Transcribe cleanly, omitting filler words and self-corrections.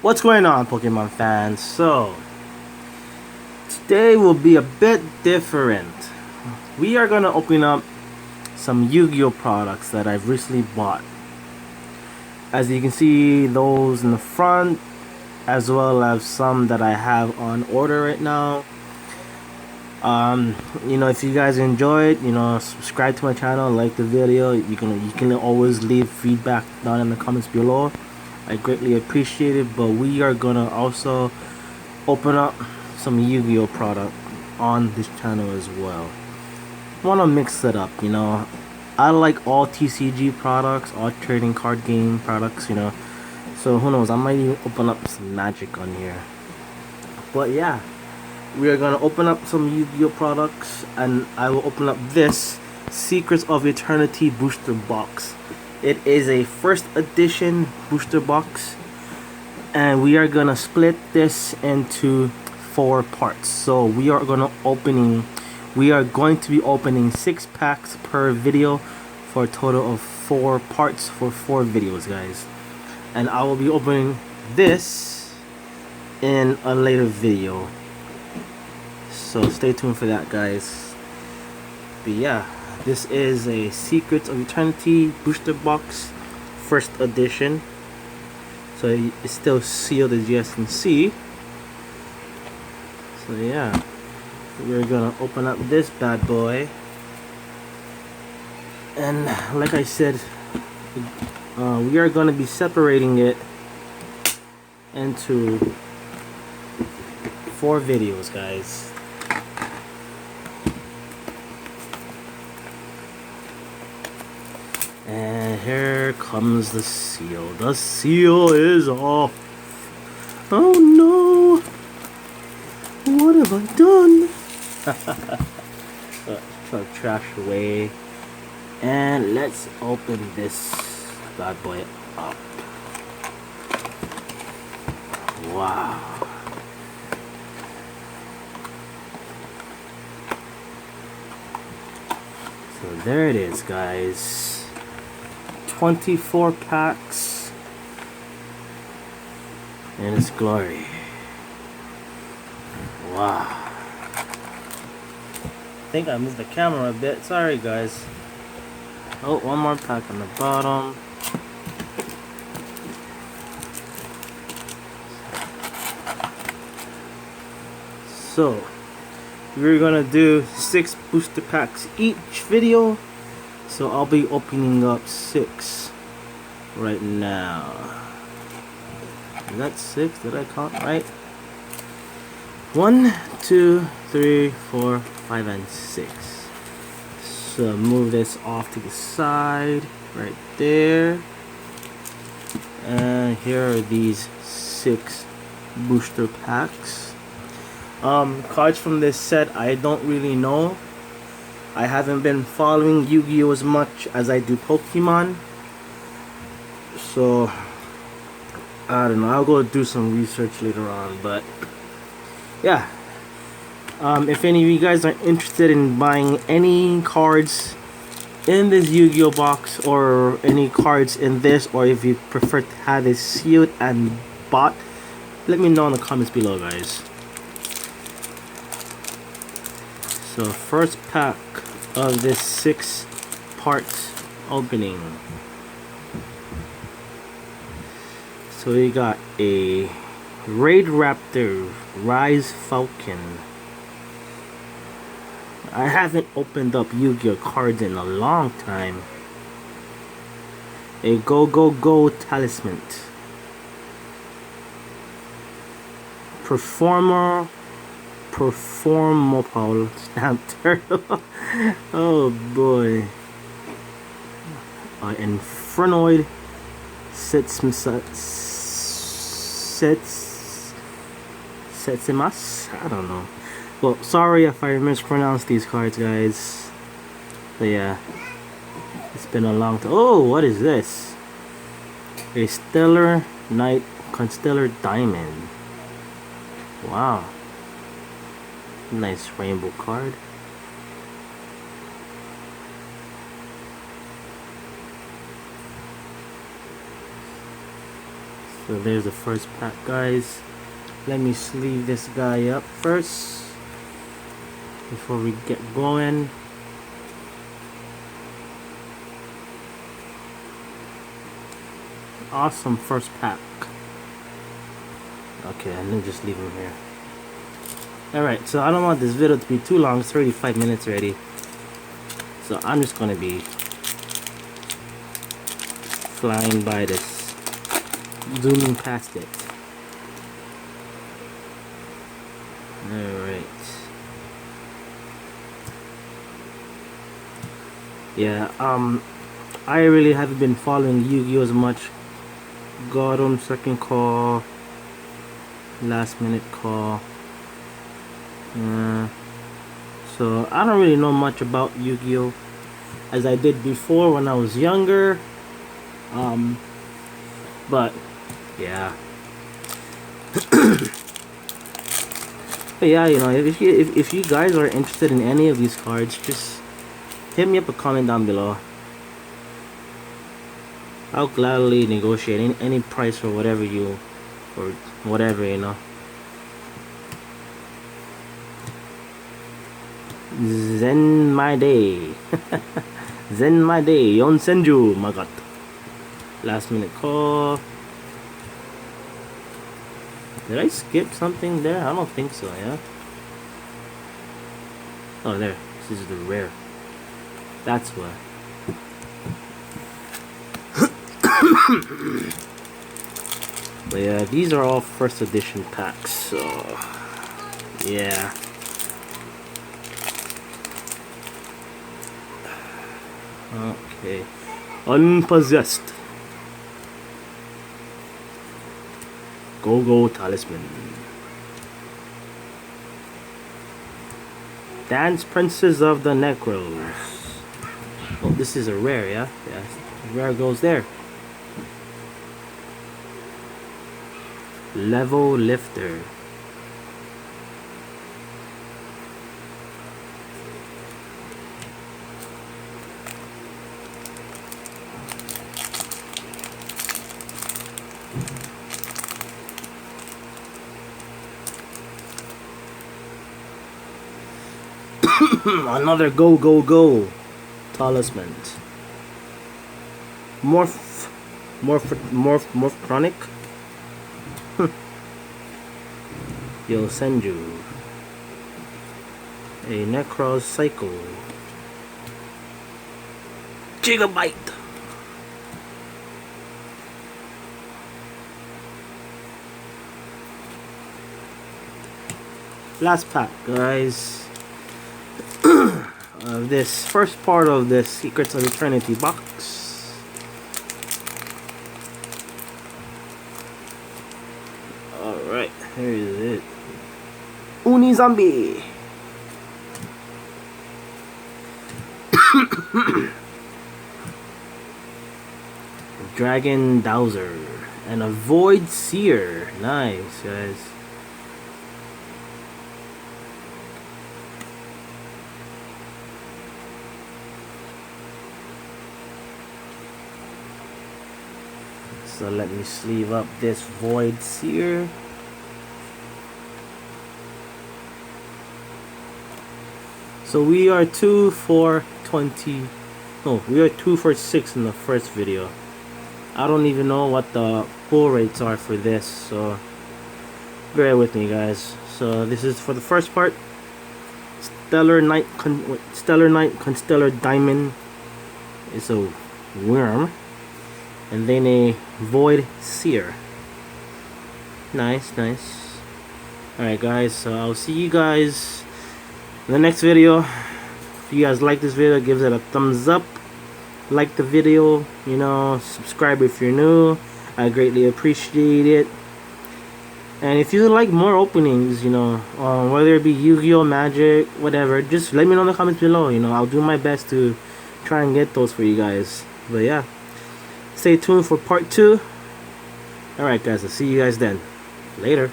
What's going on, Pokemon fans? So, today will be a bit different. We are gonna open up some Yu-Gi-Oh products that I've recently bought. As you can see, those in the front, as well as some that I have on order right now. If you guys enjoy it, subscribe to my channel, like the video. You can always leave feedback down in the comments below. I greatly appreciate it. But we are gonna also open up some Yu-Gi-Oh product on this channel as well. Want to mix it up, I like all TCG products, all trading card game products, So who knows? I might even open up some Magic on here. But yeah. We are going to open up some Yu-Gi-Oh products, and I will open up this Secrets of Eternity booster box. It is a first edition booster box, and we are going to split this into 4 parts. So we are going to be opening 6 packs per video for a total of 4 parts for 4 videos, guys. And I will be opening this in a later video. So stay tuned for that, guys. But yeah, this is a Secrets of Eternity booster box, first edition. So it's still sealed, as you guys can see. So yeah, we're gonna open up this bad boy. And like I said, we are gonna be separating it into 4 videos, guys. And here comes the seal. The seal is off. Oh no! What have I done? Throw trash away. And let's open this bad boy up. Wow. So there it is, guys. 24 packs in its glory. Wow. I think I moved the camera a bit. Sorry, guys. Oh, one more pack on the bottom. So, we're gonna do 6 booster packs each video. So I'll be opening up 6 right now. Is that 6? Did I count right? 1, 2, 3, 4, 5, and 6. So move this off to the side right there. And here are these 6 booster packs. Cards from this set I don't really know. I haven't been following Yu-Gi-Oh as much as I do Pokemon. So I don't know. I'll go do some research later on. But yeah. If any of you guys are interested in buying any cards in this Yu-Gi-Oh box, or any cards in this, or if you prefer to have it sealed and bought, let me know in the comments below, guys. So first pack of this 6-part opening. So we got a Raid Raptor Rise Falcon. I haven't opened up Yu-Gi-Oh cards in a long time. A Go Go Go Talisman. Performopole Stamp Turtle. Oh boy. Infernoid Setsimas? I don't know. Well, sorry if I mispronounced these cards, guys. But yeah. It's been a long time. Oh, what is this? A Stellar Knight Constellar Diamond. Wow. Nice rainbow card. So there's the first pack, guys. Let me sleeve this guy up first before we get going. Awesome first pack. Okay, and then just leave him here. Alright, so I don't want this video to be too long. It's 35 minutes already. So I'm just gonna be flying by this, zooming past it. Alright. Yeah, I really haven't been following Yu-Gi-Oh as much. Got him second call, last minute call. So I don't really know much about Yu-Gi-Oh as I did before when I was younger. But yeah. But yeah, you know, if you guys are interested in any of these cards, just hit me up a comment down below. I'll gladly negotiate any price or whatever you, you know. Zen my day. Zen my day. Yonsenju, my god. Last minute call. Did I skip something there? I don't think so, yeah? Oh, there. This is the rare. That's why. But yeah, these are all first edition packs, so yeah. Okay. Unpossessed. Go Talisman. Dance Princess of the Necros. Oh, this is a rare, yeah? Yeah. Rare goes there. Level Lifter. Another go Talisman. Morph Chronic. Yosenju. A Necros Cycle. Gigabyte. Last pack, guys. This first part of the Secrets of Eternity box. Alright, here is it. Uni Zombie. Dragon Dowser and a Void Seer. Nice, guys. So let me sleeve up this Void Seer. So we are 2 for 20. No, we are 2 for 6 in the first video. I don't even know what the pull rates are for this, so bear with me, guys. So this is for the first part. Stellar Knight, Constellar Diamond is a worm. And then a Void Seer. Nice. Alright, guys, so I'll see you guys in the next video. If you guys like this video, give it a thumbs up. Like the video, you know, subscribe if you're new. I greatly appreciate it. And if you like more openings, you know, whether it be Yu-Gi-Oh, Magic, whatever, just let me know in the comments below. You know, I'll do my best to try and get those for you guys. But yeah. Stay tuned for part 2. Alright, guys, I'll see you guys then. Later.